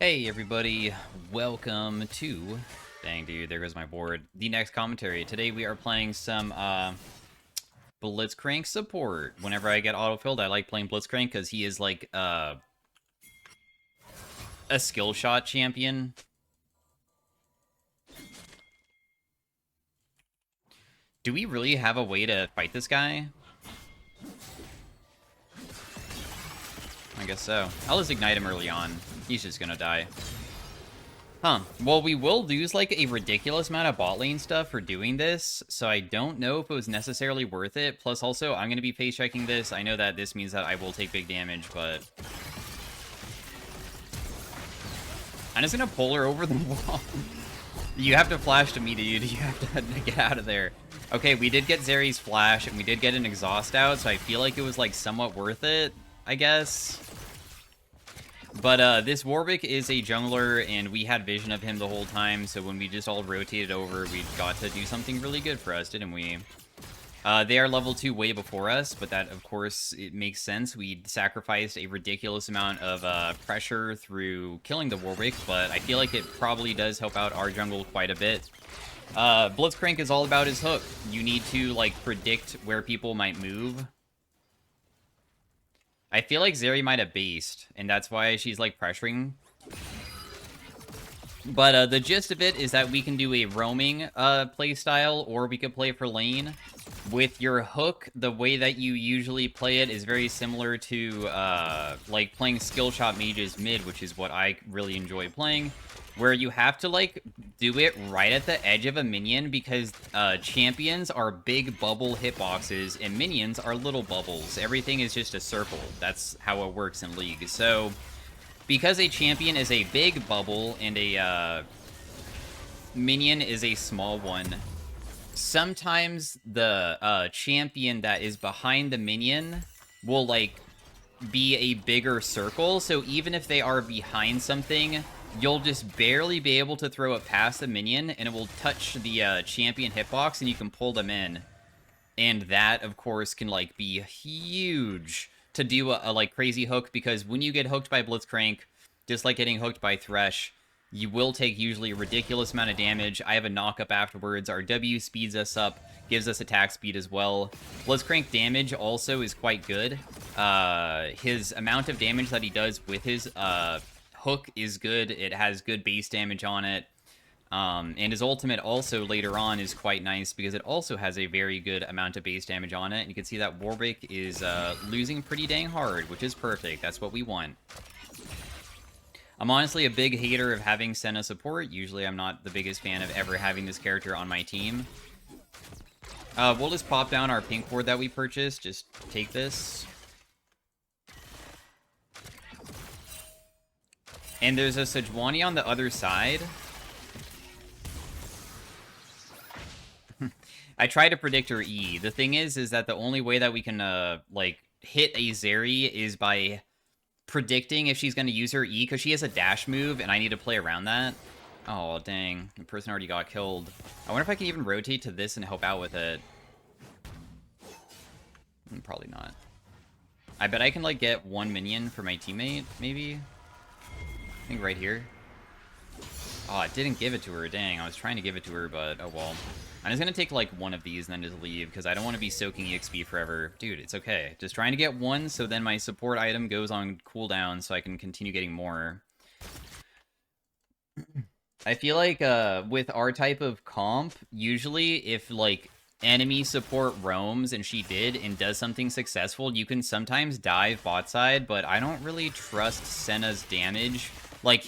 Hey everybody, welcome to... Dang dude, there goes my board. The next commentary. Today we are playing some Blitzcrank support. Whenever I get autofilled, I like playing Blitzcrank because he is like a skill shot champion. Do we really have a way to fight this guy? I guess so. I'll just ignite him early on. He's just gonna die. Huh. Well, we will lose, like, a ridiculous amount of bot lane stuff for doing this, so I don't know if it was necessarily worth it. Plus, also, I'm going to be face checking this. I know that this means that I will take big damage, but... I'm just going to pull her over the wall. You have to flash to me, dude. You have to get out of there. Okay, we did get Zeri's flash, and we did get an exhaust out, so I feel like it was, like, somewhat worth it, I guess. But this Warwick is a jungler, and we had vision of him the whole time, so when we just all rotated over, we got to do something really good for us, didn't we? They are level 2 way before us, but that, of course, it makes sense. We sacrificed a ridiculous amount of pressure through killing the Warwick, but I feel like it probably does help out our jungle quite a bit. Blitzcrank is all about his hook. You need to, like, predict where people might move. I feel like Zeri might have based, and that's why she's, like, pressuring. But the gist of it is that we can do a roaming playstyle, or we could play for lane. With your hook, the way that you usually play it is very similar to, like, playing skill shot mages mid, which is what I really enjoy playing. Where you have to, like, do it right at the edge of a minion because champions are big bubble hitboxes and minions are little bubbles. Everything is just a circle. That's how it works in League. So, because a champion is a big bubble and a minion is a small one, sometimes the champion that is behind the minion will, like, be a bigger circle. So even if they are behind something, you'll just barely be able to throw it past the minion, and it will touch the champion hitbox, and you can pull them in. And that, of course, can, like, be huge to do a like, crazy hook, because when you get hooked by Blitzcrank, just like getting hooked by Thresh, you will take usually a ridiculous amount of damage. I have a knock-up afterwards. Our W speeds us up, gives us attack speed as well. Blitzcrank damage also is quite good. His amount of damage that he does with his hook is good. It has good base damage on it. And his ultimate also later on is quite nice because it also has a very good amount of base damage on it. And you can see that Warwick is losing pretty dang hard, which is perfect. That's what we want. I'm honestly a big hater of having Senna support. Usually I'm not the biggest fan of ever having this character on my team. We'll just pop down our pink board that we purchased. Just take this. And there's a Sejuani on the other side. I try to predict her E. The thing is that the only way that we can, like, hit a Zeri is by predicting if she's going to use her E, because she has a dash move, and I need to play around that. Oh, dang. The person already got killed. I wonder if I can even rotate to this and help out with it. Probably not. I bet I can, like, get one minion for my teammate, maybe? I think right here. Oh, it didn't give it to her. Dang, I was trying to give it to her, but oh well. I'm just gonna take, like, one of these and then just leave, because I don't want to be soaking EXP forever. Dude, it's okay. Just trying to get one, so then my support item goes on cooldown, so I can continue getting more. I feel like, with our type of comp, usually if, like, enemy support roams, and she did, and does something successful, you can sometimes dive bot side, but I don't really trust Senna's damage. Like,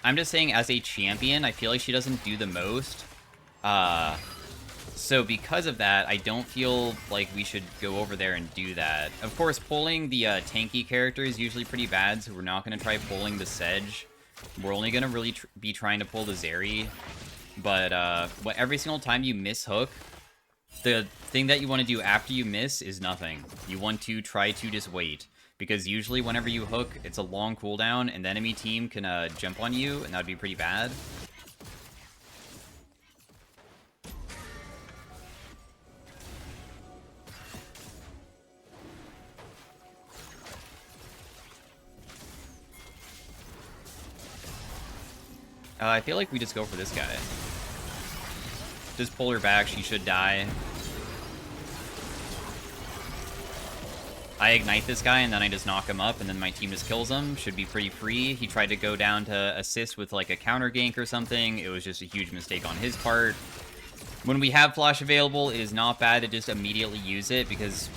I'm just saying, as a champion, I feel like she doesn't do the most. So because of that, I don't feel like we should go over there and do that. Of course, pulling the tanky character is usually pretty bad, so we're not going to try pulling the Sedge. We're only going to really be trying to pull the Zeri. But every single time you miss hook, the thing that you want to do after you miss is nothing. You want to try to just wait. Because usually whenever you hook, it's a long cooldown, and the enemy team can jump on you, and that would be pretty bad. I feel like we just go for this guy. Just pull her back, she should die. I ignite this guy, and then I just knock him up, and then my team just kills him. Should be pretty free. He tried to go down to assist with, like, a counter gank or something. It was just a huge mistake on his part. When we have Flash available, it is not bad to just immediately use it, because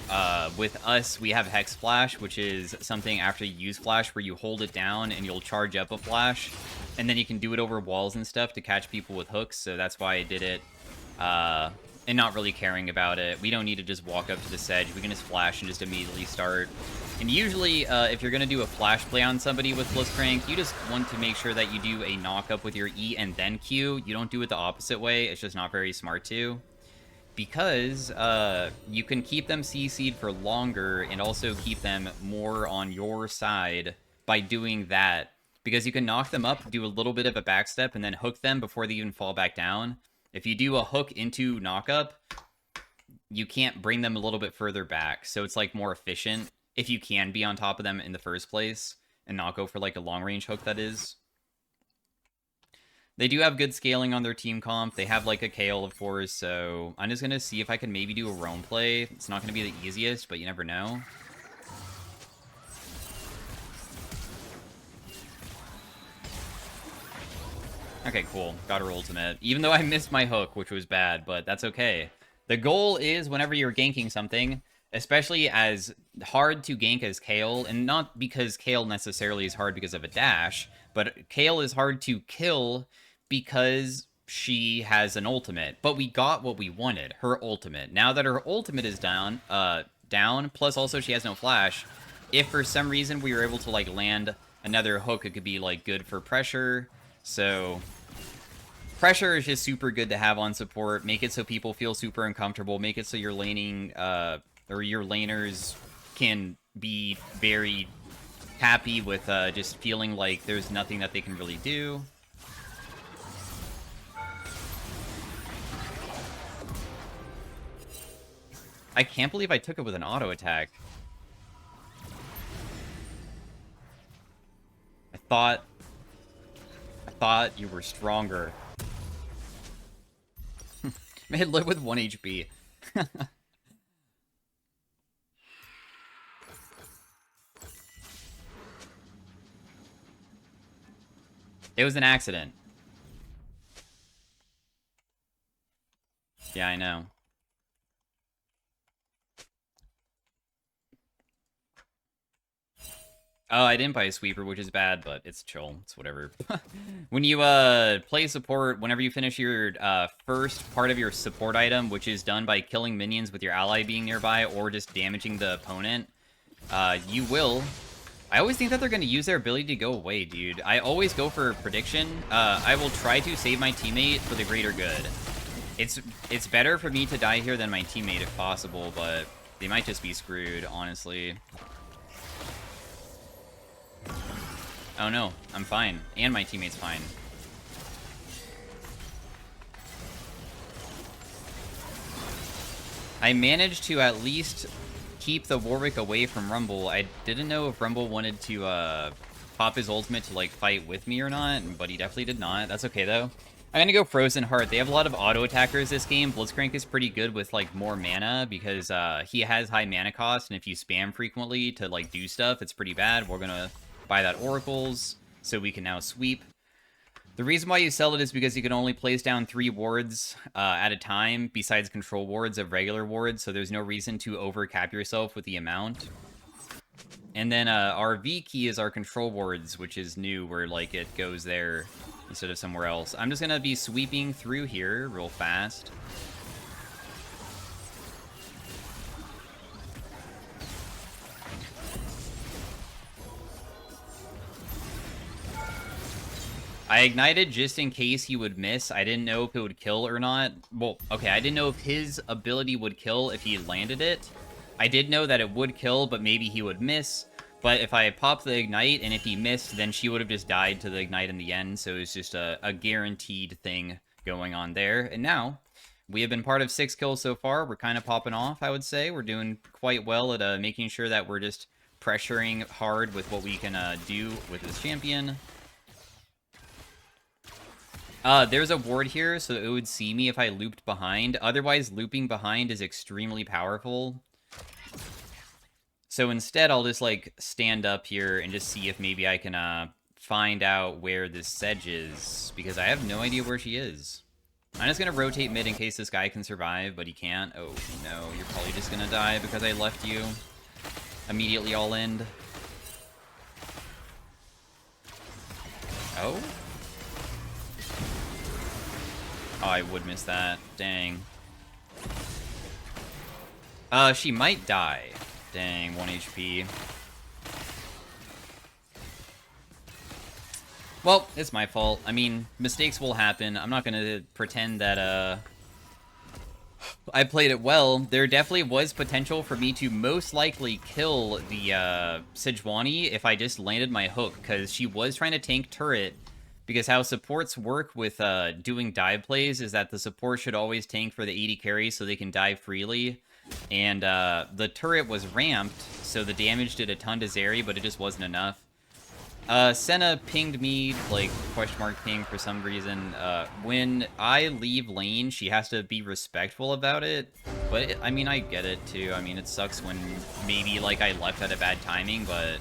with us, we have Hex Flash, which is something after you use Flash where you hold it down and you'll charge up a Flash, and then you can do it over walls and stuff to catch people with hooks, so that's why I did it. And not really caring about it. We don't need to just walk up to the sedge. We can just flash and just immediately start. And usually, if you're going to do a flash play on somebody with Blitzcrank, you just want to make sure that you do a knock-up with your E and then Q. You don't do it the opposite way. It's just not very smart to. Because you can keep them CC'd for longer and also keep them more on your side by doing that. Because you can knock them up, do a little bit of a backstep, and then hook them before they even fall back down. If you do a hook into knockup, you can't bring them a little bit further back. So it's like more efficient if you can be on top of them in the first place and not go for like a long range hook, that is. They do have good scaling on their team comp. They have like a Kale, of course. So I'm just going to see if I can maybe do a roam play. It's not going to be the easiest, but you never know. Okay, cool. Got her ultimate. Even though I missed my hook, which was bad, but that's okay. The goal is whenever you're ganking something, especially as hard to gank as Kale, and not because Kale necessarily is hard because of a dash, but Kale is hard to kill because she has an ultimate. But we got what we wanted, her ultimate. Now that her ultimate is down, plus also she has no flash, if for some reason we were able to like land another hook, it could be like good for pressure. So, pressure is just super good to have on support. Make it so people feel super uncomfortable. Make it so your laning, or your laners can be very happy with just feeling like there's nothing that they can really do. I can't believe I took it with an auto attack. I thought you were stronger. Man, live with 1 HP. It was an accident. Yeah, I know. Oh, I didn't buy a sweeper, which is bad, but it's chill. It's whatever. When you play support, whenever you finish your first part of your support item, which is done by killing minions with your ally being nearby or just damaging the opponent, you will... I always think that they're going to use their ability to go away, dude. I always go for prediction. I will try to save my teammate for the greater good. It's better for me to die here than my teammate if possible, but they might just be screwed, honestly. Oh no, I'm fine. And my teammate's fine. I managed to at least keep the Warwick away from Rumble. I didn't know if Rumble wanted to pop his ultimate to like fight with me or not, but he definitely did not. That's okay though. I'm gonna go Frozen Heart. They have a lot of auto attackers this game. Blitzcrank is pretty good with like more mana because he has high mana cost, and if you spam frequently to like do stuff, it's pretty bad. We're gonna buy that Oracles, so we can now sweep. The reason why you sell it is because you can only place down 3 wards at a time, besides control wards of regular wards, so there's no reason to overcap yourself with the amount. And then our V key is our control wards, which is new, where like it goes there instead of somewhere else. I'm just gonna be sweeping through here real fast. I ignited just in case he would miss. I didn't know if it would kill or not. Well, okay, I didn't know if his ability would kill if he landed it. I did know that it would kill, but maybe he would miss. But if I popped the ignite, and if he missed, then she would have just died to the ignite in the end. So it's just a guaranteed thing going on there. And now, we have been part of 6 kills so far. We're kind of popping off, I would say. We're doing quite well at making sure that we're just pressuring hard with what we can do with this champion. There's a ward here, so it would see me if I looped behind. Otherwise, looping behind is extremely powerful. So instead, I'll just, like, stand up here and just see if maybe I can, find out where this Sedge is. Because I have no idea where she is. I'm just gonna rotate mid in case this guy can survive, but he can't. Oh, no, you're probably just gonna die because I left you immediately all in. Oh? Oh, I would miss that. Dang. She might die. Dang, 1 HP. Well, it's my fault. I mean, mistakes will happen. I'm not gonna pretend that, I played it well. There definitely was potential for me to most likely kill the, Sejuani if I just landed my hook, because she was trying to tank turret. Because how supports work with doing dive plays is that the support should always tank for the 80 carry so they can dive freely. And the turret was ramped, so the damage did a ton to Zeri, but it just wasn't enough. Senna pinged me, like, question mark ping for some reason. When I leave lane, she has to be respectful about it. But, I mean, I get it, too. I mean, it sucks when maybe, like, I left at a bad timing, but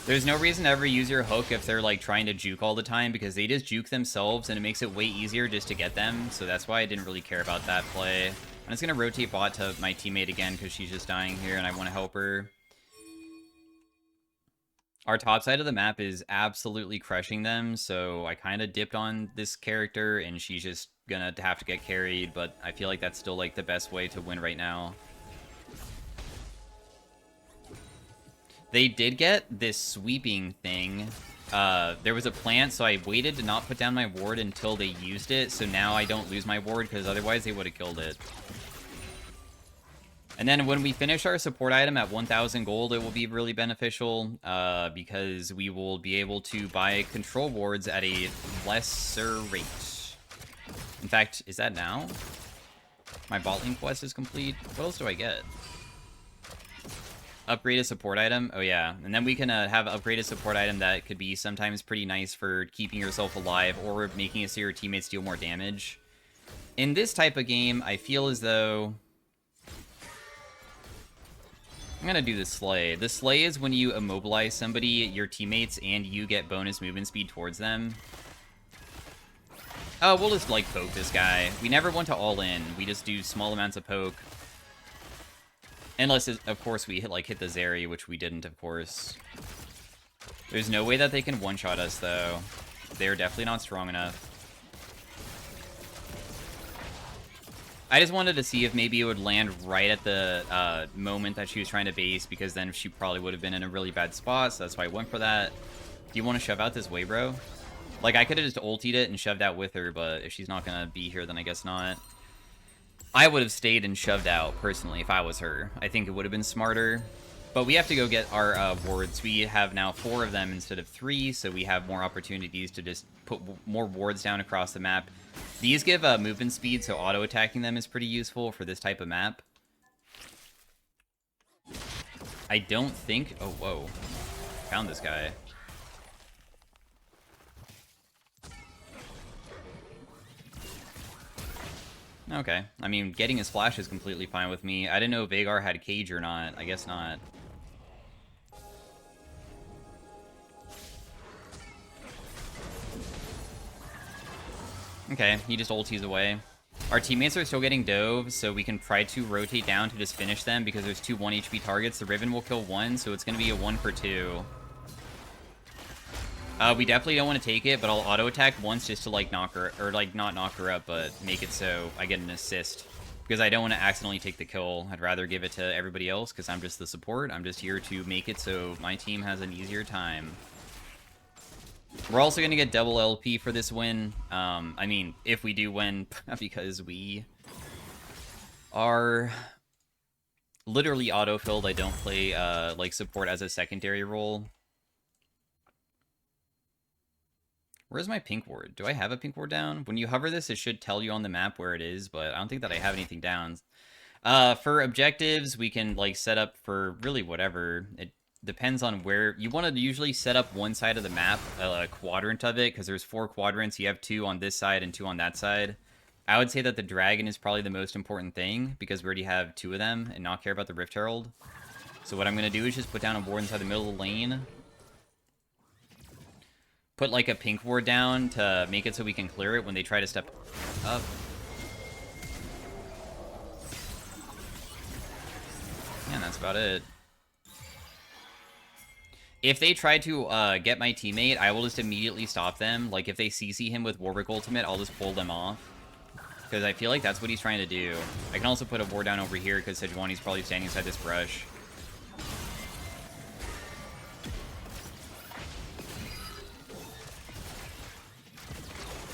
there's no reason to ever use your hook if they're, like, trying to juke all the time, because they just juke themselves, and it makes it way easier just to get them, so that's why I didn't really care about that play. I'm just gonna rotate bot to my teammate again, because she's just dying here, and I want to help her. Our top side of the map is absolutely crushing them, so I kind of dipped on this character, and she's just gonna have to get carried, but I feel like that's still, like, the best way to win right now. They did get this sweeping thing. There was a plant, so I waited to not put down my ward until they used it, so now I don't lose my ward, because otherwise they would have killed it. And then when we finish our support item at 1,000 gold, it will be really beneficial, because we will be able to buy control wards at a lesser rate. In fact, is that now? My bot lane quest is complete? What else do I get? Upgraded support item? Oh yeah. And then we can have upgraded support item that could be sometimes pretty nice for keeping yourself alive or making it so your teammates deal more damage. In this type of game, I feel as though I'm gonna do the Slay. The Slay is when you immobilize somebody, your teammates, and you get bonus movement speed towards them. Oh, we'll just, like, poke this guy. We never went to all in. We just do small amounts of poke. Unless, of course, we hit the Zeri, which we didn't, of course. There's no way that they can one-shot us, though. They're definitely not strong enough. I just wanted to see if maybe it would land right at the moment that she was trying to base, because then she probably would have been in a really bad spot, so that's why I went for that. Do you want to shove out this way, bro? Like, I could have just ultied it and shoved out with her, but if she's not gonna be here, then I guess not. I would have stayed and shoved out, personally, if I was her. I think it would have been smarter. But we have to go get our wards. We have now 4 of them instead of 3, so we have more opportunities to just put more wards down across the map. These give movement speed, so auto-attacking them is pretty useful for this type of map. I don't think... Oh, whoa. Found this guy. Okay. I mean, getting his flash is completely fine with me. I didn't know Veigar had Cage or not. I guess not. Okay, he just ulties away. Our teammates are still getting dove, so we can try to rotate down to just finish them because there's 2 1 HP targets. The Riven will kill 1, so it's going to be a 1 for 2. We definitely don't want to take it, but I'll auto-attack once just to, like, knock her, or, like, not knock her up, but make it so I get an assist. Because I don't want to accidentally take the kill. I'd rather give it to everybody else, because I'm just the support. I'm just here to make it so my team has an easier time. We're also going to get double LP for this win. I mean, if we do win, because we are literally auto-filled. I don't play, like, support as a secondary role. Where's my pink ward? Do I have a pink ward down? When you hover this, it should tell you on the map where it is, but I don't think that I have anything down. For objectives, we can, like, set up for really whatever. depends on where you want to usually set up one side of the map, a quadrant of it, because there's 4 quadrants. You have 2 on this side and 2 on that side. I would say that the dragon is probably the most important thing because we already have 2 of them and not care about the Rift Herald. So what I'm going to do is just put down a ward inside the middle of the lane. Put like a pink ward down to make it so we can clear it when they try to step up. Yeah, and that's about it. If they try to get my teammate, I will just immediately stop them. Like, if they CC him with Warwick ultimate, I'll just pull them off. Because I feel like that's what he's trying to do. I can also put a ward down over here because Sejuani's probably standing inside this brush.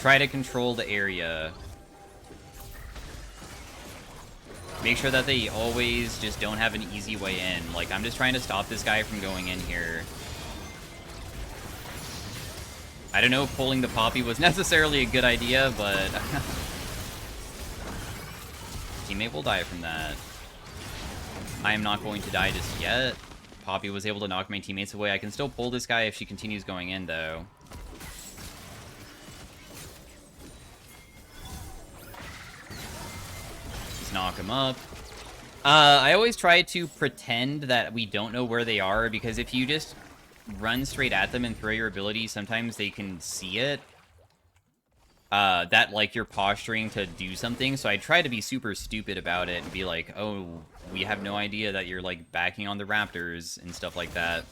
Try to control the area. Make sure that they always just don't have an easy way in. Like, I'm just trying to stop this guy from going in here. I don't know if pulling the Poppy was necessarily a good idea, but... Teammate will die from that. I am not going to die just yet. Poppy was able to knock my teammates away. I can still pull this guy if she continues going in, though. Knock them up. I always try to pretend that we don't know where they are, because if you just run straight at them and throw your ability, sometimes they can see it. That, like, you're posturing to do something, so I try to be super stupid about it and be like, oh, we have no idea that you're, like, backing on the Raptors and stuff like that.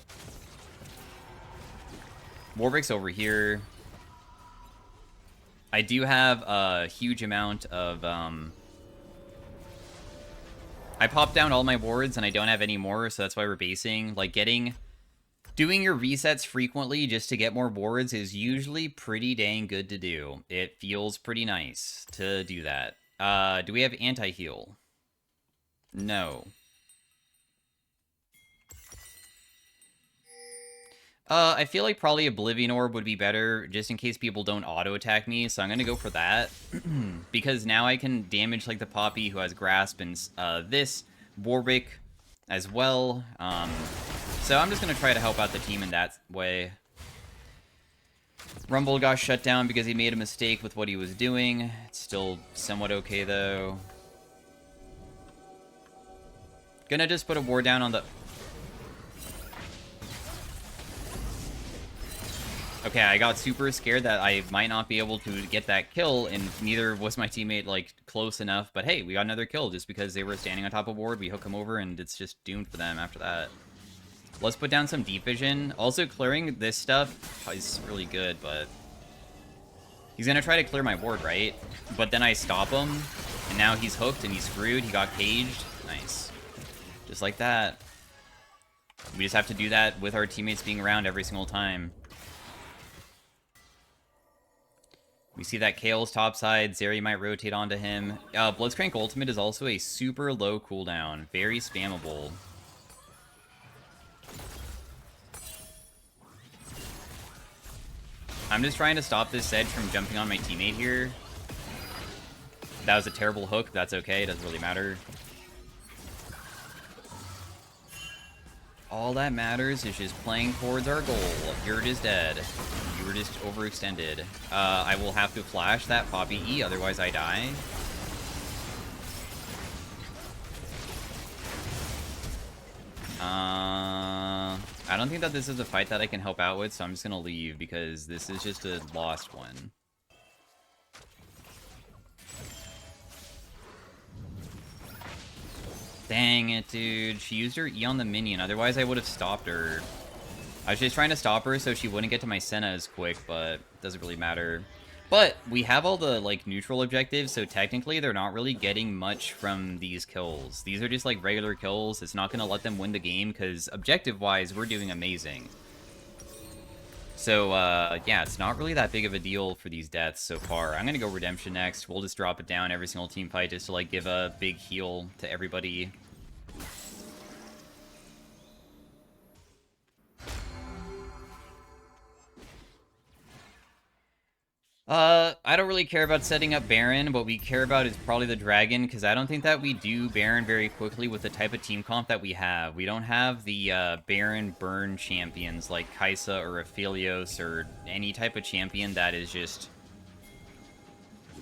Warwick's over here. I do have a huge amount of, I popped down all my wards, and I don't have any more, so that's why we're basing. Like, doing your resets frequently just to get more wards is usually pretty dang good to do. It feels pretty nice to do that. Do we have anti-heal? No. I feel like probably Oblivion Orb would be better, just in case people don't auto-attack me, so I'm gonna go for that. Because now I can damage, like, the Poppy, who has Grasp, and this Warwick as well. So I'm just gonna try to help out the team in that way. Rumble got shut down because he made a mistake with what he was doing. It's still somewhat okay, though. Gonna just put a ward down on the... Okay, I got super scared that I might not be able to get that kill, and neither was my teammate, like, close enough. But hey, we got another kill just because they were standing on top of a ward. We hook them over, and it's just doomed for them after that. Let's put down some deep vision. Also, clearing this stuff is really good, but... He's gonna try to clear my ward, right? But then I stop him, and now he's hooked, and he's screwed. He got caged. Nice. Just like that. We just have to do that with our teammates being around every single time. We see that Kale's topside. Zeri might rotate onto him. Blitzcrank ultimate is also a super low cooldown. Very spammable. I'm just trying to stop this Sedge from jumping on my teammate here. That was a terrible hook. That's okay. It doesn't really matter. All that matters is just playing towards our goal. You're just dead. You were just overextended. I will have to flash that Poppy E, otherwise I die. I don't think that this is a fight that I can help out with, so I'm just gonna leave because this is just a lost one. Dang it, dude. She used her E on the minion. Otherwise, I would have stopped her. I was just trying to stop her so she wouldn't get to my Senna as quick, but it doesn't really matter. But we have all the, like, neutral objectives, so technically they're not really getting much from these kills. These are just, like, regular kills. It's not going to let them win the game, because objective-wise, we're doing amazing. So, yeah, it's not really that big of a deal for these deaths so far. I'm going to go Redemption next. We'll just drop it down every single team fight just to, like, give a big heal to everybody. I I don't really care about setting up Baron. What we care about is probably the Dragon, because I don't think that we do Baron very quickly with the type of team comp that we have. We don't have the Baron burn champions like Kaisa or Aphelios or any type of champion that is just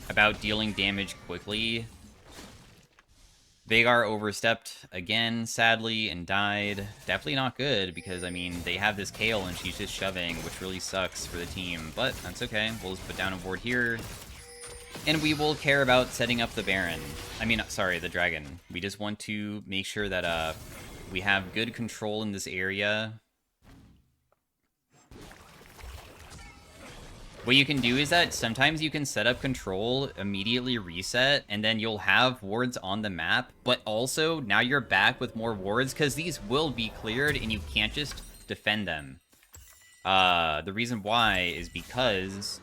about dealing damage quickly. Veigar overstepped again, sadly, and died. Definitely not good, because, I mean, they have this Kayle, and she's just shoving, which really sucks for the team. But that's okay. We'll just put down a ward here. And we will care about setting up the Baron. I mean, sorry, the Dragon. We just want to make sure that we have good control in this area. What you can do is that sometimes you can set up control, immediately reset, and then you'll have wards on the map, but also now you're back with more wards because these will be cleared and you can't just defend them. The reason why is because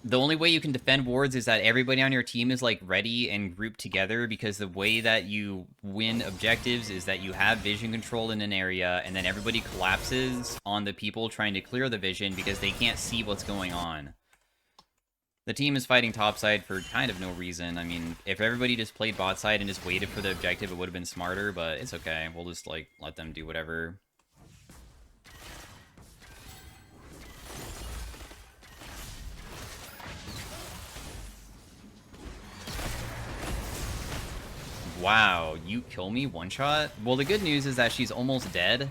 the only way you can defend wards is that everybody on your team is like ready and grouped together, because the way that you win objectives is that you have vision control in an area and then everybody collapses on the people trying to clear the vision because they can't see what's going on. The team is fighting topside for kind of no reason. I mean, if everybody just played bot side and just waited for the objective, it would have been smarter, but it's okay. We'll just like let them do whatever. Wow, you kill me one shot? Well, the good news is that she's almost dead.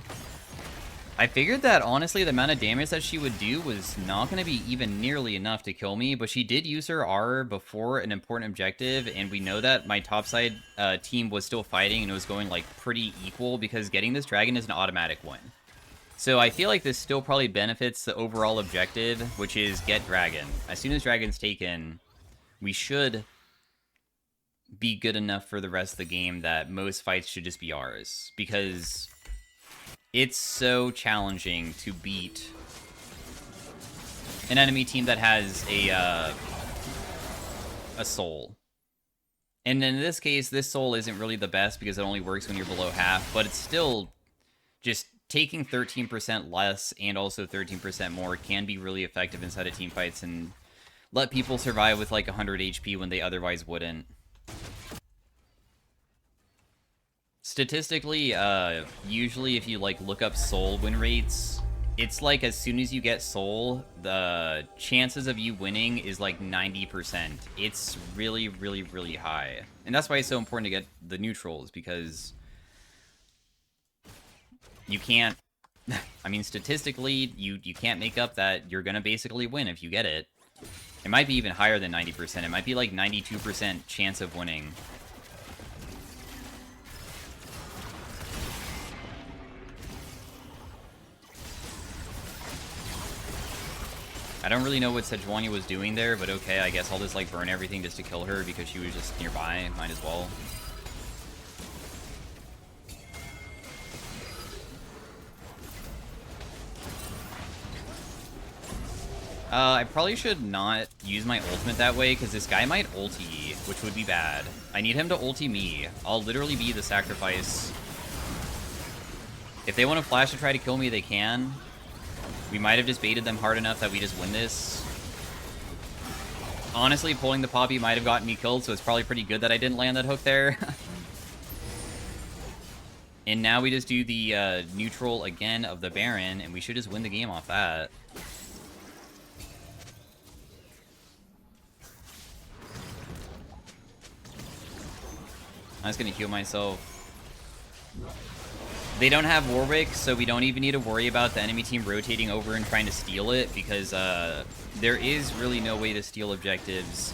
I figured that, honestly, the amount of damage that she would do was not going to be even nearly enough to kill me, but she did use her R before an important objective, and we know that my topside team was still fighting, and it was going, like, pretty equal, because getting this dragon is an automatic win. So I feel like this still probably benefits the overall objective, which is get dragon. As soon as dragon's taken, we should be good enough for the rest of the game that most fights should just be ours, because it's so challenging to beat an enemy team that has a soul. And in this case, this soul isn't really the best because it only works when you're below half, but it's still just taking 13% less and also 13% more can be really effective inside of team fights and let people survive with like 100 HP when they otherwise wouldn't. Statistically, usually if you like look up soul win rates, it's like as soon as you get soul, the chances of you winning is like 90%. It's really, really, really high. And that's why it's so important to get the neutrals, because you can't, I mean, statistically, you can't make up that you're gonna basically win if you get it. It might be even higher than 90%. It might be like 92% chance of winning. I don't really know what Sejuani was doing there, but okay, I guess I'll just like burn everything just to kill her because she was just nearby. Might as well. I probably should not use my ultimate that way, because this guy might ulti, which would be bad. I need him to ulti me. I'll literally be the sacrifice. If they want to flash to try to kill me, they can. We might have just baited them hard enough that we just win this. Honestly, pulling the Poppy might have gotten me killed, so it's probably pretty good that I didn't land that hook there. And now we just do the neutral again of the Baron, and we should just win the game off that. I'm just gonna heal myself. They don't have Warwick, so we don't even need to worry about the enemy team rotating over and trying to steal it, because there is really no way to steal objectives.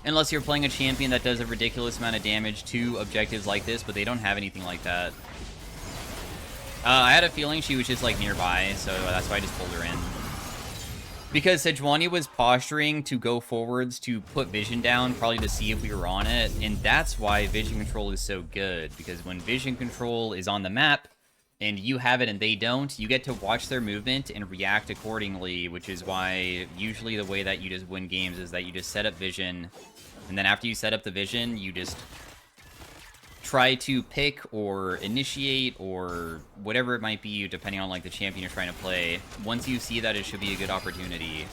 Unless you're playing a champion that does a ridiculous amount of damage to objectives like this, but they don't have anything like that. I had a feeling she was just like nearby, so that's why I just pulled her in. Because Sejuani was posturing to go forwards to put vision down, probably to see if we were on it, and that's why vision control is so good, because when vision control is on the map, and you have it and they don't, you get to watch their movement and react accordingly, which is why usually the way that you just win games is that you just set up vision, and then after you set up the vision, you just try to pick or initiate or whatever it might be, depending on like the champion you're trying to play. Once you see that, it should be a good opportunity.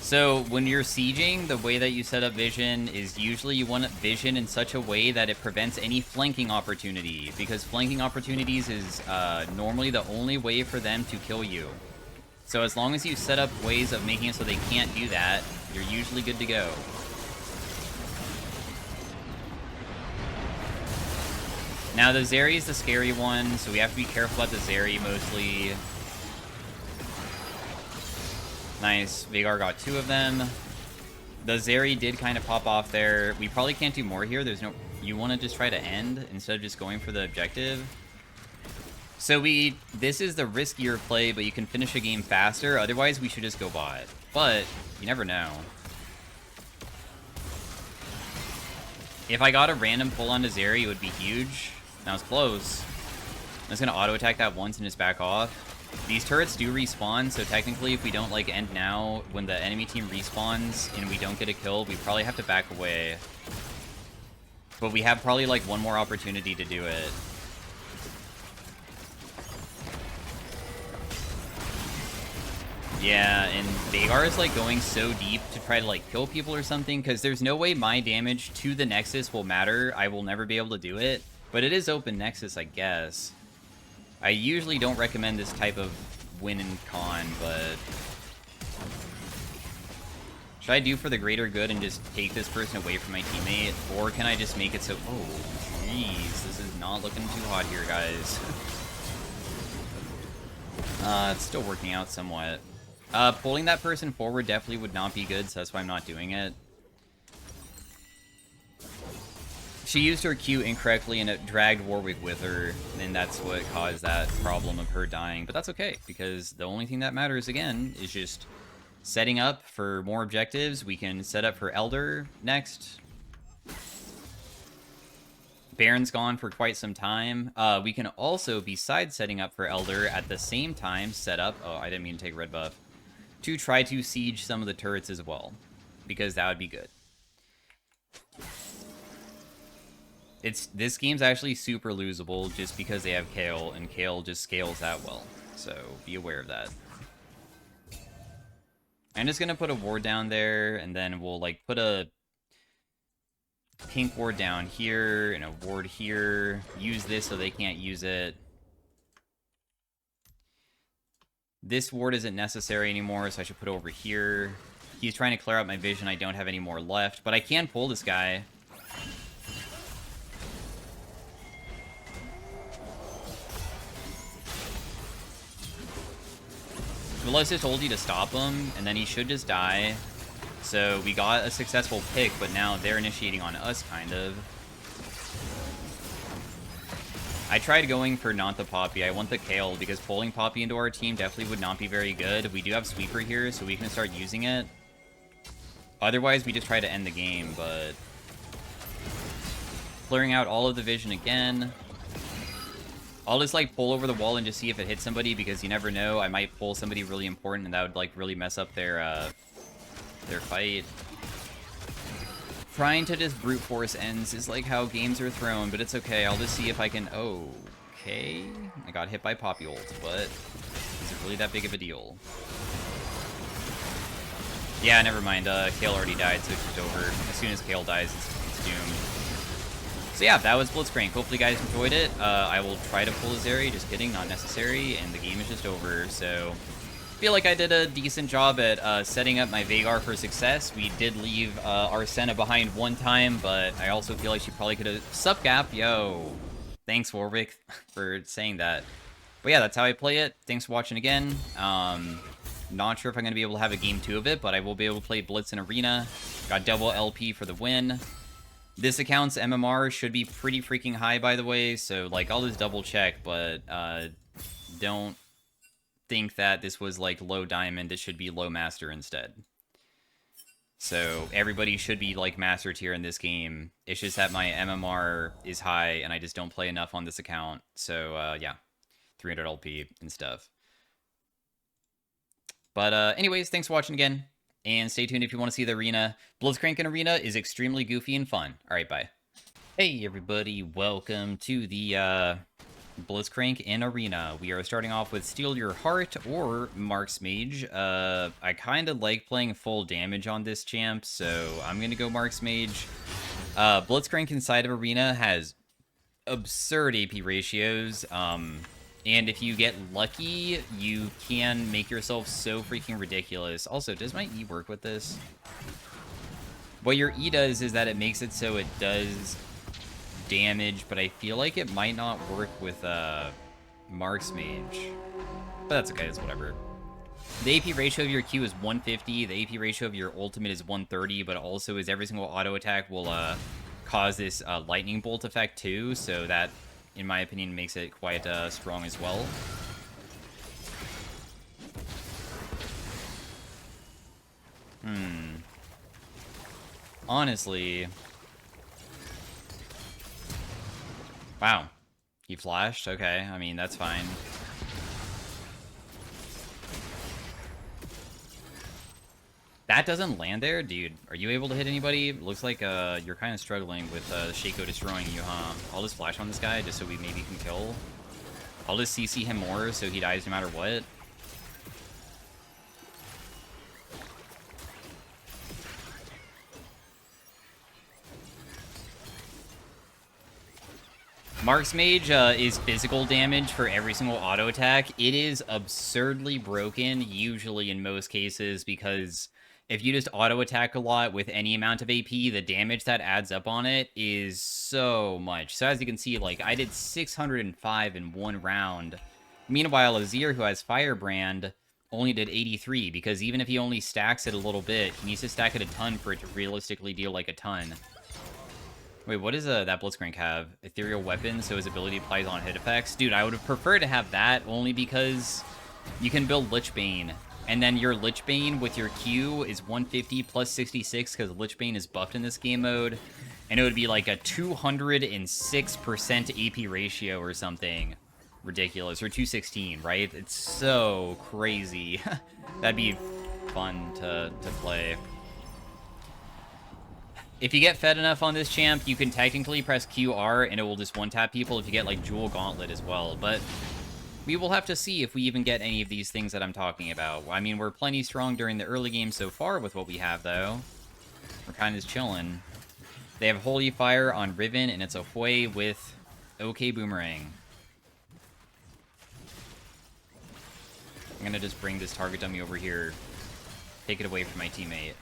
So when you're sieging, the way that you set up vision is usually you want vision in such a way that it prevents any flanking opportunity, because flanking opportunities is normally the only way for them to kill you. So as long as you set up ways of making it so they can't do that, you're usually good to go. Now the Zeri is the scary one, so we have to be careful about the Zeri mostly. Nice. Veigar got 2 of them. The Zeri did kind of pop off there. We probably can't do more here. There's no... You want to just try to end instead of just going for the objective. So this is the riskier play, but you can finish a game faster. Otherwise, we should just go bot. But you never know. If I got a random pull onto Zeri, it would be huge. That was close. I'm just going to auto-attack that once and just back off. These turrets do respawn, so technically if we don't, like, end now, when the enemy team respawns and we don't get a kill, we probably have to back away. But we have probably, like, one more opportunity to do it. Yeah, and Veigar is, like, going so deep to try to, like, kill people or something, because there's no way my damage to the Nexus will matter. I will never be able to do it. But it is open Nexus, I guess. I usually don't recommend this type of win and con, but... Should I do for the greater good and just take this person away from my teammate? Or can I just make it so... Oh, jeez. This is not looking too hot here, guys. It's still working out somewhat. Pulling that person forward definitely would not be good, so that's why I'm not doing it. She used her Q incorrectly and it dragged Warwick with her, and that's what caused that problem of her dying. But that's okay, because the only thing that matters, again, is just setting up for more objectives. We can set up for Elder next. Baron's gone for quite some time. We can also, besides setting up for Elder, at the same time set up... Oh, I didn't mean to take red buff. To try to siege some of the turrets as well, because that would be good. This game's actually super losable just because they have Kayle, and Kayle just scales that well. So be aware of that. I'm just gonna put a ward down there, and then we'll like put a pink ward down here and a ward here. Use this so they can't use it. This ward isn't necessary anymore, so I should put it over here. He's trying to clear out my vision. I don't have any more left, but I can pull this guy. Veloz just told you to stop him, and then he should just die. So we got a successful pick, but now they're initiating on us, kind of. I tried going for not the Poppy. I want the Kayle, because pulling Poppy into our team definitely would not be very good. We do have Sweeper here, so we can start using it. Otherwise, we just try to end the game, but... Clearing out all of the vision again. I'll just, like, pull over the wall and just see if it hits somebody, because you never know. I might pull somebody really important, and that would, like, really mess up their fight. Trying to just brute force ends is, like, how games are thrown, but it's okay. I'll just see if I can... Okay. I got hit by Poppy ult, but is it really that big of a deal? Yeah, never mind. Kayle already died, so it's just over. As soon as Kayle dies, it's doomed. So yeah, that was Blitzcrank. Hopefully you guys enjoyed it. I will try to pull a Zeri, just kidding, not necessary, and the game is just over. So I feel like I did a decent job at setting up my Veigar for success. We did leave Arsena behind one time, but I also feel like she probably could have... Sup, Gap? Yo. Thanks, Warwick, for saying that. But yeah, that's how I play it. Thanks for watching again. Not sure if I'm going to be able to have a game 2 of it, but I will be able to play Blitz in Arena. Got double LP for the win. This account's MMR should be pretty freaking high, by the way, so, like, I'll just double check, but, don't think that this was, like, low diamond. It should be low master instead. So, everybody should be, like, master tier in this game. It's just that my MMR is high, and I just don't play enough on this account. So, yeah. 300 LP and stuff. But, anyways, thanks for watching again. and stay tuned if you want to see the arena. Blitzcrank in arena is extremely goofy and fun. All right, bye. Hey everybody, welcome to the Blitzcrank in arena. We are starting off with Steal Your Heart or Mark's Mage. I kind of like playing full damage on this champ, so I'm gonna go Mark's Mage. Blitzcrank inside of arena has absurd AP ratios, and if you get lucky, you can make yourself so freaking ridiculous. Also, does my E work with this? What your E does is that it makes it so it does damage, but I feel like it might not work with Mark's Mage. But that's okay, it's whatever. The AP ratio of your Q is 150, the AP ratio of your ultimate is 130, but also is every single auto attack will cause this lightning bolt effect too, so that, in my opinion, makes it quite strong as well. Honestly... Wow. He flashed? Okay, I mean, that's fine. That doesn't land there? Dude, are you able to hit anybody? Looks like you're kind of struggling with Shaco destroying you, huh? I'll just flash on this guy just so we maybe can kill. I'll just CC him more so he dies no matter what. Mark's Mage is physical damage for every single auto attack. It is absurdly broken, usually in most cases, because if you just auto attack a lot with any amount of AP, the damage that adds up on it is so much. So as you can see, like, I did 605 in one round. Meanwhile, Azir, who has Firebrand, only did 83, because even if he only stacks it a little bit, he needs to stack it a ton for it to realistically deal, like, a ton. Wait, what does that Blitzcrank have? Ethereal Weapon, so his ability applies on hit effects? Dude, I would have preferred to have that, only because you can build Lich Bane. And then your Lich Bane with your Q is 150 plus 66, because Lich Bane is buffed in this game mode. And it would be like a 206% AP ratio or something. Ridiculous. Or 216, right? It's so crazy. That'd be fun to play. If you get fed enough on this champ, you can technically press QR and it will just one-tap people if you get, like, Jewel Gauntlet as well. But we will have to see if we even get any of these things that I'm talking about. I mean, we're plenty strong during the early game so far with what we have, though. We're kind of just chilling. They have Holy Fire on Riven, and it's a Hui with OK Boomerang. I'm gonna just bring this target dummy over here. Take it away from my teammate.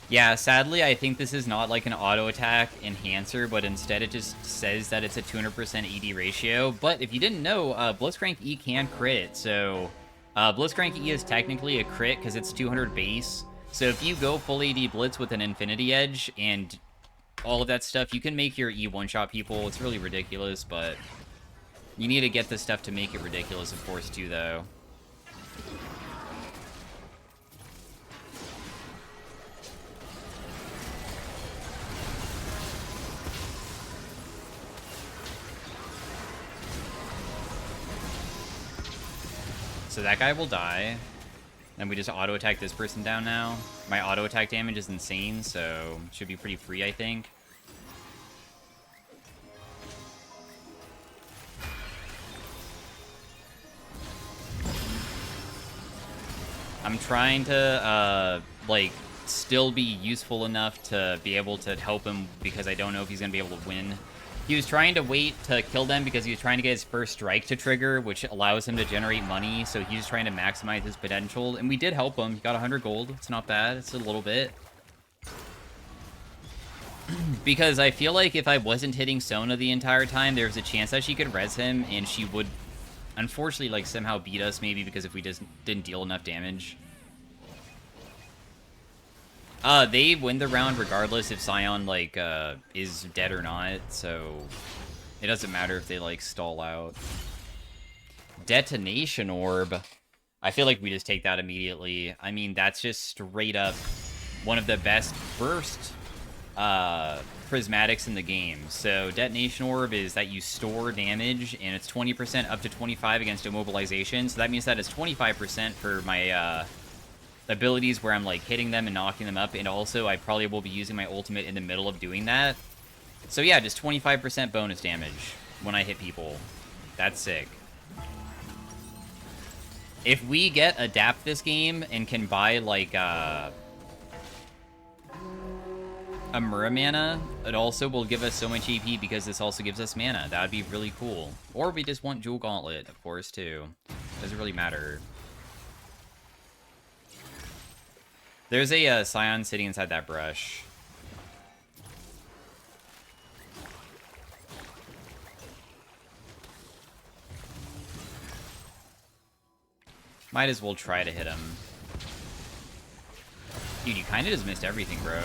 Yeah, sadly, I think this is not like an auto attack enhancer, but instead it just says that it's a 200% ED ratio. But if you didn't know, Blitzcrank E can crit, so Blitzcrank E is technically a crit because it's 200 base. So if you go full AD Blitz with an Infinity Edge and all of that stuff, you can make your E one-shot people. It's really ridiculous, but you need to get this stuff to make it ridiculous, of course, too, though. So that guy will die. And we just auto-attack this person down now. My auto-attack damage is insane, so it should be pretty free, I think. I'm trying to, like, still be useful enough to be able to help him because I don't know if he's going to be able to win. He was trying to wait to kill them because he was trying to get his first strike to trigger, which allows him to generate money, so he's just trying to maximize his potential. And we did help him. He got 100 gold. It's not bad. It's a little bit. Because I feel like if I wasn't hitting Sona the entire time, there's a chance that she could res him, and she would, unfortunately, like, somehow beat us, maybe because if we just didn't deal enough damage. They win the round regardless if Sion, like, is dead or not, so it doesn't matter if they, like, stall out. Detonation Orb. I feel like we just take that immediately. I mean, that's just straight up one of the best burst prismatics in the game. So detonation orb is that you store damage, and it's 20% up to 25 against immobilization. So that means that it's 25% for my abilities where I'm like hitting them and knocking them up, and also I probably will be using my ultimate in the middle of doing that. So yeah, just 25% bonus damage when I hit people. That's sick. If we get Adapt this game and can buy like a Muramana, it also will give us so much AP because this also gives us mana. That would be really cool. Or we just want Jewel Gauntlet, of course, too. Doesn't really matter. There's a Scion sitting inside that brush. Might as well try to hit him. Dude, you kind of just missed everything, bro.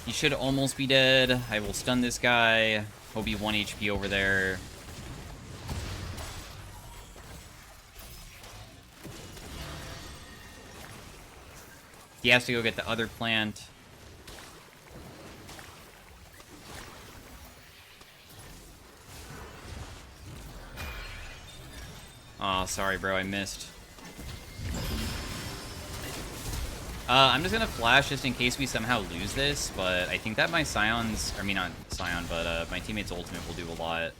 He should almost be dead. I will stun this guy. He'll be 1 HP over there. He has to go get the other plant. Aw, oh, sorry, bro. I missed. I'm just gonna flash just in case we somehow lose this, but I think that my Scion's... I mean, not Scion, but my teammate's ultimate will do a lot.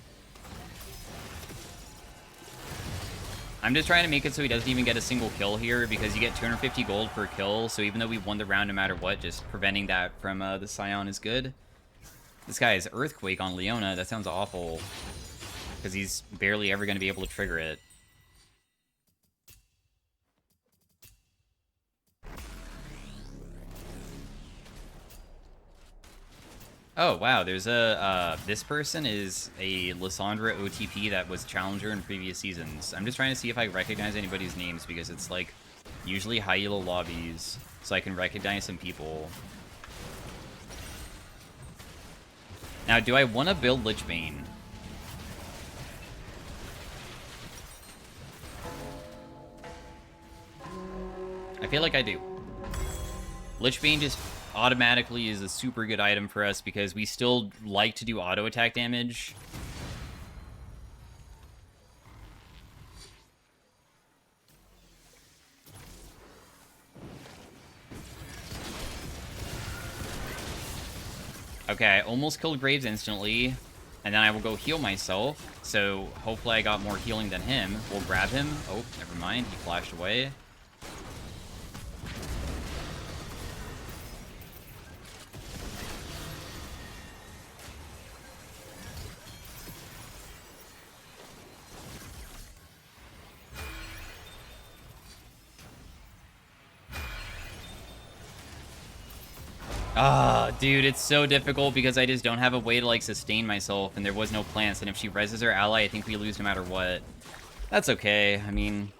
I'm just trying to make it so he doesn't even get a single kill here, because you get 250 gold per kill, so even though we won the round no matter what, just preventing that from the Scion is good. This guy is Earthquake on Leona. That sounds awful, because he's barely ever going to be able to trigger it. Oh, wow, there's a, this person is a Lissandra OTP that was Challenger in previous seasons. I'm just trying to see if I recognize anybody's names, because it's, like, usually High Elo lobbies, so I can recognize some people. Now, do I want to build Lichbane? I feel like I do. Lichbane just automatically is a super good item for us because we still like to do auto attack damage. Okay, I almost killed Graves instantly, and then I will go heal myself, so hopefully I got more healing than him. We'll grab him. Oh, never mind, he flashed away. Ah, dude, it's so difficult because I just don't have a way to, like, sustain myself, and there was no plants, and if she reses her ally, I think we lose no matter what. That's okay. I mean,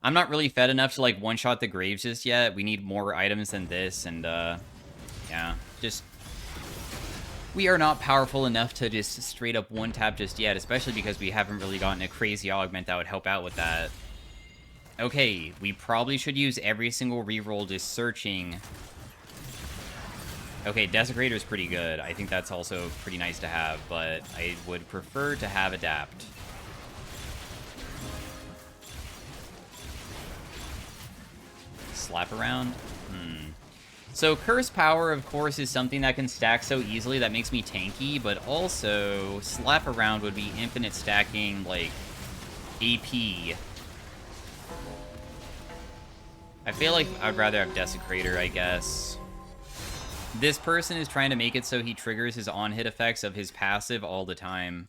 I'm not really fed enough to, like, one-shot the Graves just yet. We need more items than this, and, yeah, just... We are not powerful enough to just straight-up one-tap just yet, especially because we haven't really gotten a crazy augment that would help out with that. Okay, we probably should use every single reroll just searching... Okay, Desecrator is pretty good. I think that's also pretty nice to have, but I would prefer to have Adapt. Slap around? So Curse Power, of course, is something that can stack so easily that makes me tanky, but also Slap Around would be infinite stacking, like, AP. I feel like I'd rather have Desecrator, I guess. This person is trying to make it so he triggers his on-hit effects of his passive all the time.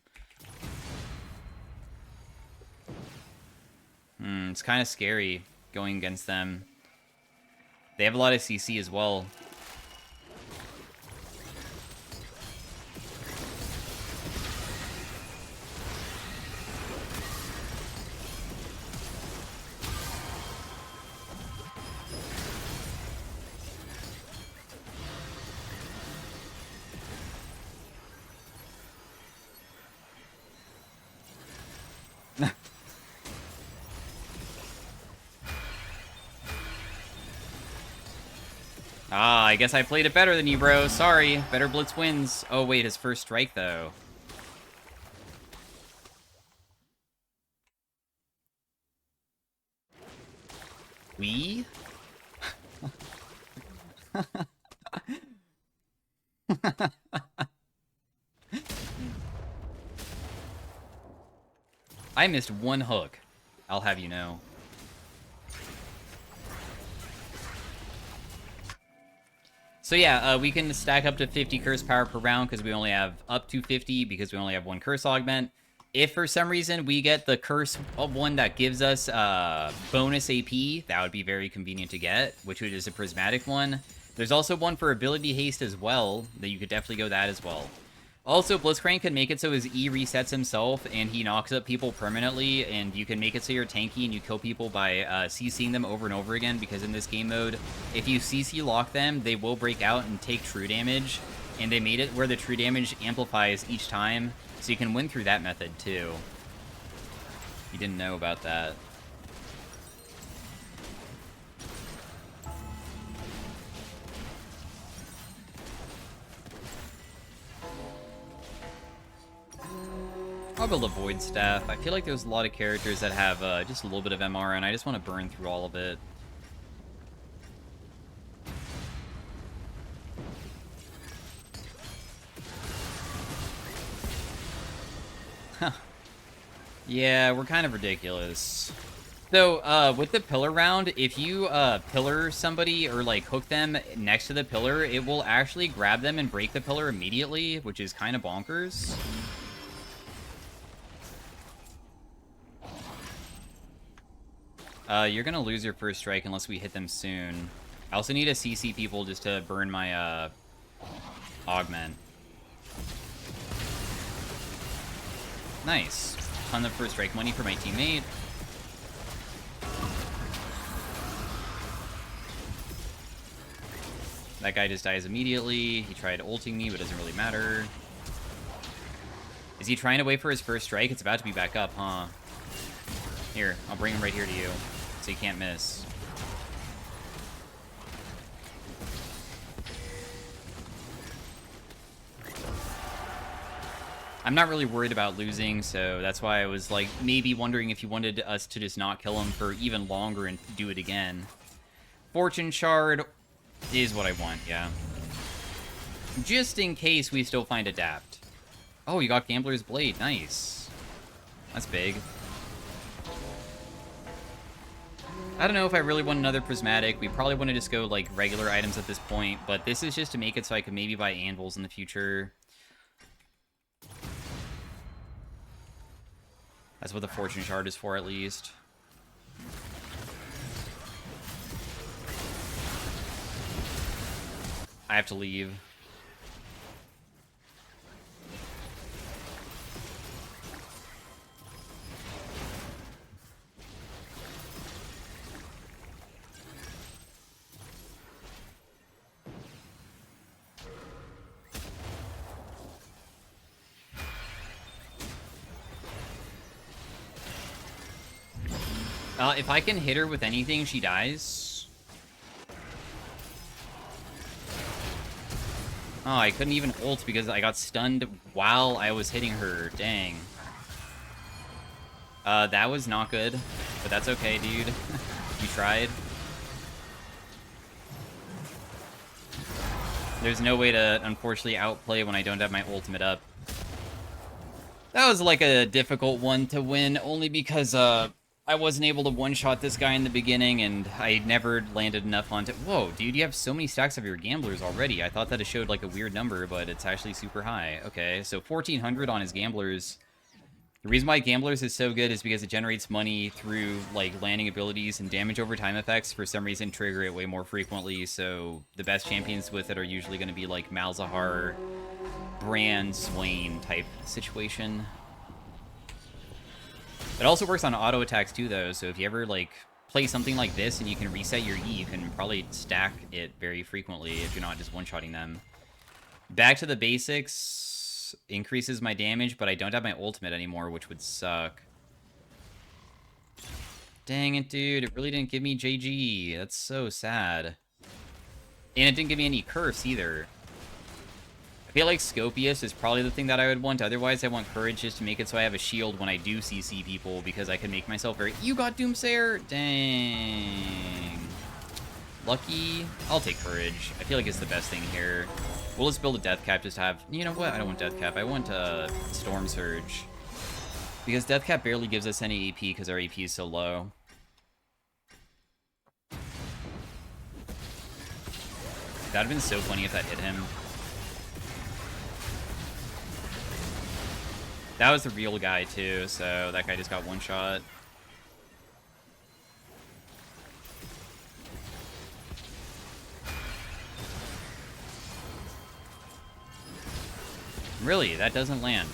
It's kind of scary going against them. They have a lot of CC as well. I guess I played it better than you, bro. Sorry. Better Blitz wins. Oh, wait, his first strike, though. We? I missed one hook. I'll have you know. So yeah, we can stack up to 50 curse power per round because we only have up to 50 because we only have one curse augment. If for some reason we get the curse one that gives us bonus AP, that would be very convenient to get, which is a prismatic one. There's also one for ability haste as well, that you could definitely go that as well. Also, Blitzcrank can make it so his E resets himself, and he knocks up people permanently, and you can make it so you're tanky and you kill people by CCing them over and over again, because in this game mode, if you CC lock them, they will break out and take true damage, and they made it where the true damage amplifies each time, so you can win through that method, too. You didn't know about that. I'll build a Void Staff. I feel like there's a lot of characters that have just a little bit of MR, and I just want to burn through all of it. Huh. Yeah, we're kind of ridiculous. So, with the pillar round, if you pillar somebody or, like, hook them next to the pillar, it will actually grab them and break the pillar immediately, which is kind of bonkers. You're gonna lose your first strike unless we hit them soon. I also need to CC people just to burn my, augment. Nice. Ton of first strike money for my teammate. That guy just dies immediately. He tried ulting me, but it doesn't really matter. Is he trying to wait for his first strike? It's about to be back up, huh? Here, I'll bring him right here to you, so you can't miss. I'm not really worried about losing, so that's why I was, like, maybe wondering if you wanted us to just not kill him for even longer and do it again. Fortune Shard is what I want, yeah. Just in case we still find Adapt. Oh, you got Gambler's Blade. Nice. That's big. I don't know if I really want another Prismatic. We probably want to just go, like, regular items at this point, but this is just to make it so I can maybe buy Anvils in the future. That's what the Fortune Shard is for, at least. I have to leave. If I can hit her with anything, she dies. Oh, I couldn't even ult because I got stunned while I was hitting her. Dang. That was not good, but that's okay, dude. You tried. There's no way to, unfortunately, outplay when I don't have my ultimate up. That was, like, a difficult one to win, only because, I wasn't able to one-shot this guy in the beginning, and I never landed enough onto... Whoa, dude, you have so many stacks of your gamblers already. I thought that it showed, like, a weird number, but it's actually super high. Okay, so 1,400 on his gamblers. The reason why gamblers is so good is because it generates money through, like, landing abilities, and damage over time effects, for some reason, trigger it way more frequently, so the best champions with it are usually going to be, like, Malzahar, Brand, Swain type situation. It also works on auto attacks too, though, so if you ever, like, play something like this and you can reset your E, you can probably stack it very frequently if you're not just one-shotting them. Back to the basics, increases my damage, but I don't have my ultimate anymore, which would suck. Dang it, dude, it really didn't give me JG. That's so sad. And it didn't give me any curse either. I feel like Scopius is probably the thing that I would want. Otherwise, I want Courage just to make it so I have a shield when I do CC people, because I can make myself very... You got Doomsayer? Dang. Lucky. I'll take Courage. I feel like it's the best thing here. We'll just build a Death Cap just to have... You know what? I don't want Death Cap. I want Storm Surge. Because Death Cap barely gives us any AP because our AP is so low. That'd have been so funny if that hit him. That was the real guy, too, so that guy just got one shot. Really? That doesn't land.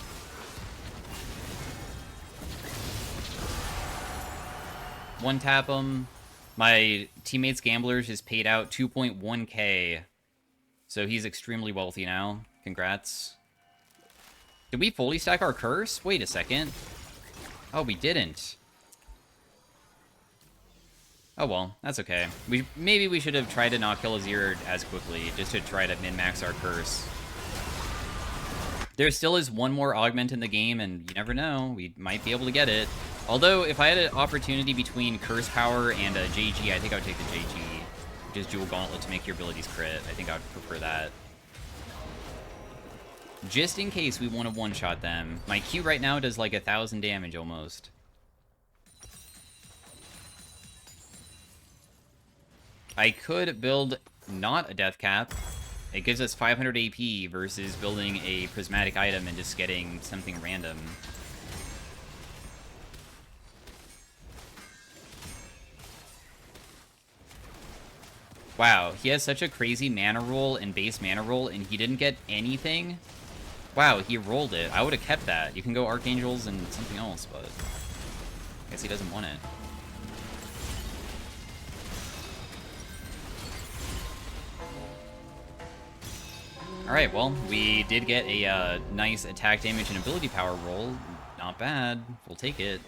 One tap him. My teammate's Gamblers just paid out 2.1k. So he's extremely wealthy now. Congrats. Did we fully stack our curse? Wait a second. Oh, we didn't. Oh well, that's okay. Maybe we should have tried to not kill Azir as quickly, just to try to min-max our curse. There still is one more augment in the game, and you never know, we might be able to get it. Although, if I had an opportunity between Curse Power and a JG, I think I would take the JG. Just Jewel Gauntlet to make your abilities crit. I think I would prefer that. Just in case we want to one-shot them. My Q right now does like 1,000 damage almost. I could build not a Death Cap. It gives us 500 AP versus building a prismatic item and just getting something random. Wow, he has such a crazy mana roll and base mana roll, and he didn't get anything? Wow, he rolled it. I would have kept that. You can go Archangels and something else, but I guess he doesn't want it. Alright, well, we did get a nice attack damage and ability power roll. Not bad. We'll take it.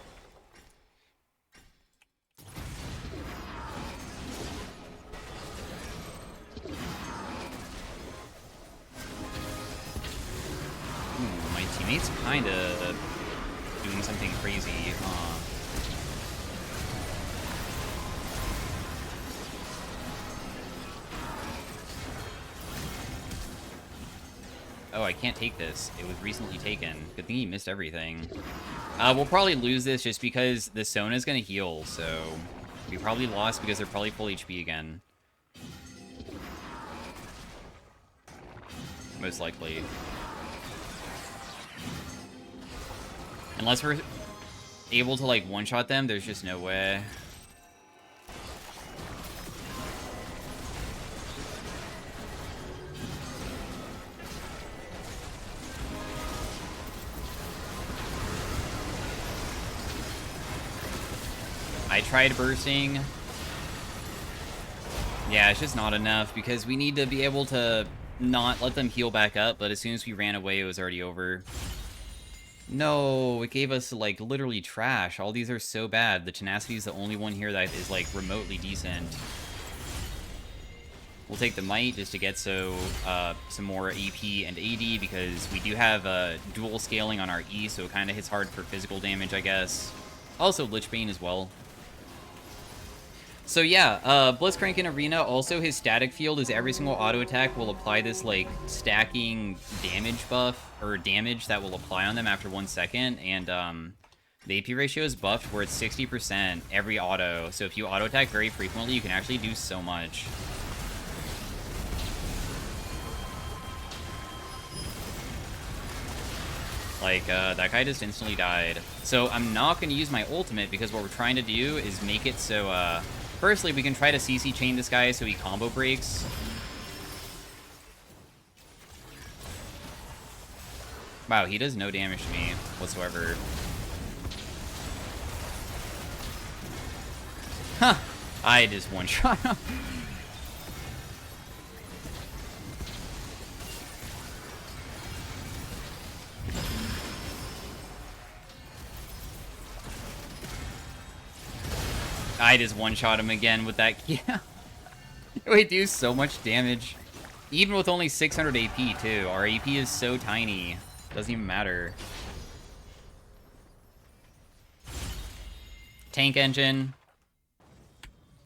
Ooh, my teammate's kinda doing something crazy. Oh, I can't take this. It was recently taken. Good thing he missed everything. We'll probably lose this just because the Sona's gonna heal, so... We probably lost because they're probably full HP again. Most likely. Unless we're able to, like, one-shot them, there's just no way. I tried bursting. Yeah, it's just not enough because we need to be able to not let them heal back up, but as soon as we ran away, it was already over. No, it gave us, like, literally trash. All these are so bad. The Tenacity is the only one here that is, like, remotely decent. We'll take the Might just to get some more AP and AD because we do have dual scaling on our E, so it kind of hits hard for physical damage, I guess. Also, Lich Bane as well. So yeah, Blitzcrank in Arena, also his static field is every single auto attack will apply this, like, stacking damage buff, or damage that will apply on them after 1 second, and the AP ratio is buffed where it's 60% every auto, so if you auto attack very frequently, you can actually do so much. Like, that guy just instantly died. So I'm not going to use my ultimate because what we're trying to do is make it so, firstly, we can try to CC chain this guy so he combo breaks. Wow, he does no damage to me whatsoever. Huh! I just one-shot him. I just one-shot him again with that. Yeah. We do so much damage. Even with only 600 AP, too. Our AP is so tiny. Doesn't even matter. Tank engine.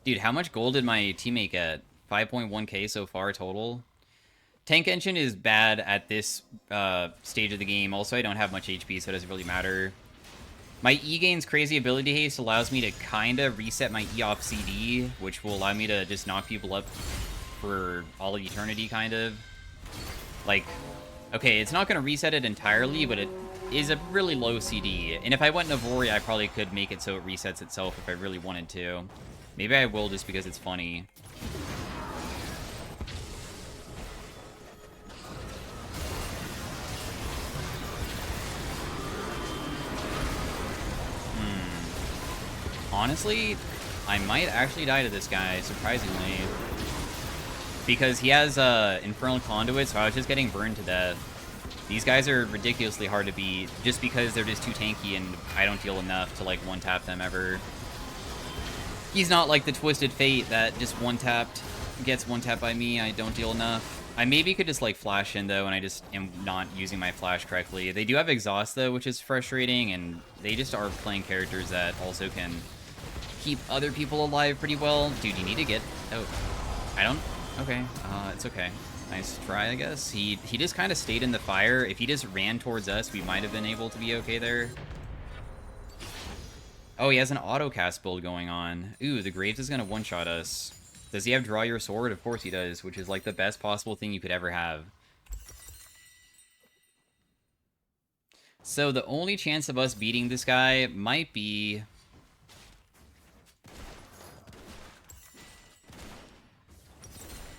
Dude, how much gold did my teammate get? 5.1k so far total. Tank engine is bad at this stage of the game. Also, I don't have much HP, so it doesn't really matter. My E gain's crazy ability haste allows me to kind of reset my E off CD, which will allow me to just knock people up for all of eternity, kind of. Like, okay, it's not going to reset it entirely, but it is a really low CD. And if I went Navori, I probably could make it so it resets itself if I really wanted to. Maybe I will just because it's funny. Honestly, I might actually die to this guy, surprisingly. Because he has Infernal Conduit, so I was just getting burned to death. These guys are ridiculously hard to beat, just because they're just too tanky and I don't deal enough to, like, one-tap them ever. He's not like the Twisted Fate that just one-tapped, gets one-tapped by me, I don't deal enough. I maybe could just, like, flash in, though, and I just am not using my flash correctly. They do have Exhaust, though, which is frustrating, and they just are playing characters that also can keep other people alive pretty well. Dude, you need to get... Oh, I don't... Okay, it's okay. Nice try, I guess. He just kind of stayed in the fire. If he just ran towards us, we might have been able to be okay there. Oh, he has an auto-cast build going on. Ooh, the Graves is going to one-shot us. Does he have Draw Your Sword? Of course he does, which is like the best possible thing you could ever have. So the only chance of us beating this guy might be...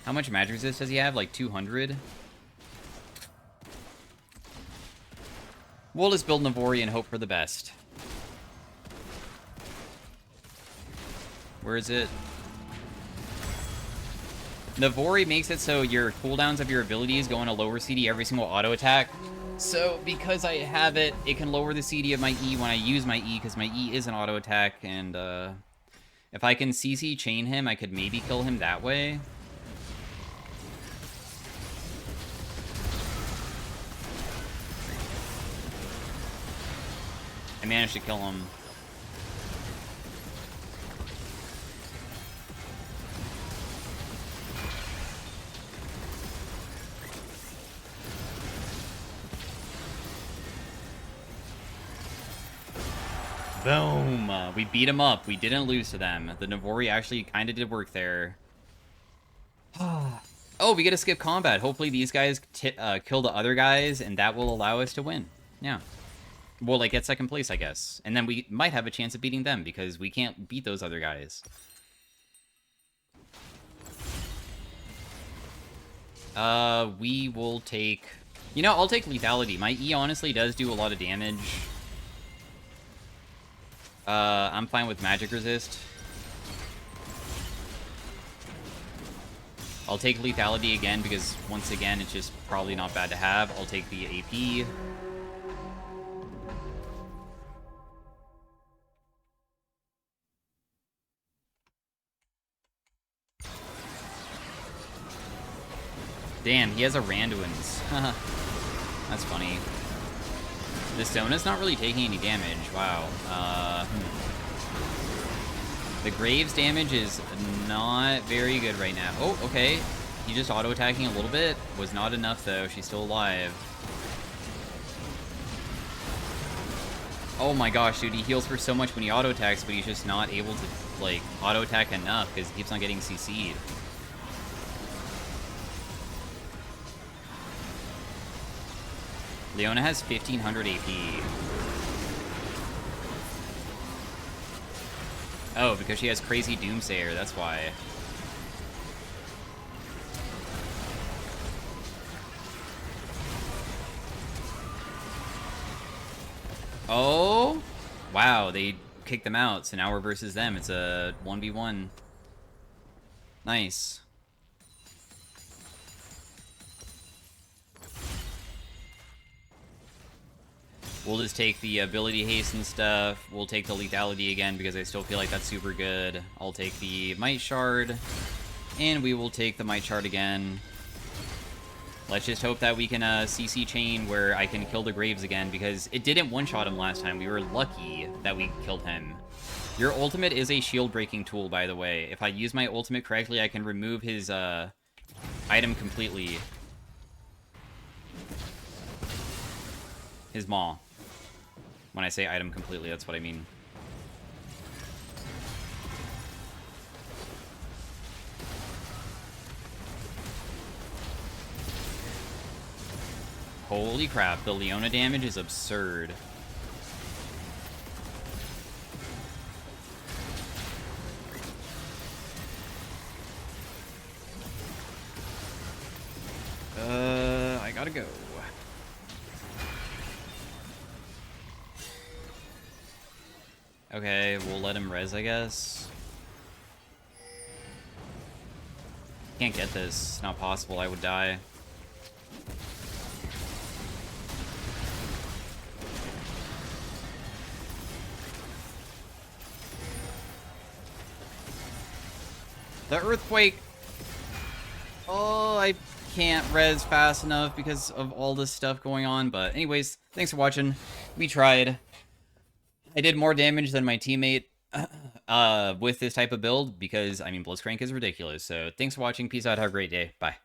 How much magic resist does he have? Like 200? We'll just build Navori and hope for the best. Where is it? Navori makes it so your cooldowns of your abilities go on a lower CD every single auto attack. So because I have it, it can lower the CD of my E when I use my E, because my E is an auto attack, and if I can CC chain him, I could maybe kill him that way. I managed to kill him. Boom! We beat him up. We didn't lose to them. The Navori actually kind of did work there. Oh, we get to skip combat. Hopefully these guys kill the other guys, and that will allow us to win. Yeah. Well, like, get second place, I guess. And then we might have a chance of beating them, because we can't beat those other guys. We will take... You know, I'll take lethality. My E honestly does do a lot of damage. I'm fine with magic resist. I'll take lethality again, because once again, it's just probably not bad to have. I'll take the AP. Damn, he has a Randuin's. That's funny. The Sona's not really taking any damage. Wow. The Graves damage is not very good right now. Oh, okay. He just auto-attacking a little bit. Was not enough, though. She's still alive. Oh my gosh, dude. He heals for so much when he auto-attacks, but he's just not able to, like, auto-attack enough because he keeps on getting CC'd. Leona has 1500 AP. Oh, because she has crazy Doomsayer, that's why. Oh! Wow, they kicked them out, so now we're versus them. It's a 1v1. Nice. We'll just take the ability haste and stuff. We'll take the lethality again because I still feel like that's super good. I'll take the Might Shard. And we will take the Might Shard again. Let's just hope that we can CC chain where I can kill the Graves again, because it didn't one-shot him last time. We were lucky that we killed him. Your ultimate is a shield-breaking tool, by the way. If I use my ultimate correctly, I can remove his item completely. His maw. When I say item completely, that's what I mean. Holy crap, the Leona damage is absurd. I gotta go. Okay, we'll let him res, I guess. Can't get this. It's not possible. I would die. The earthquake. Oh, I can't res fast enough because of all this stuff going on. But anyways, thanks for watching. We tried. I did more damage than my teammate with this type of build because, I mean, Blitzcrank is ridiculous. So thanks for watching. Peace out. Have a great day. Bye.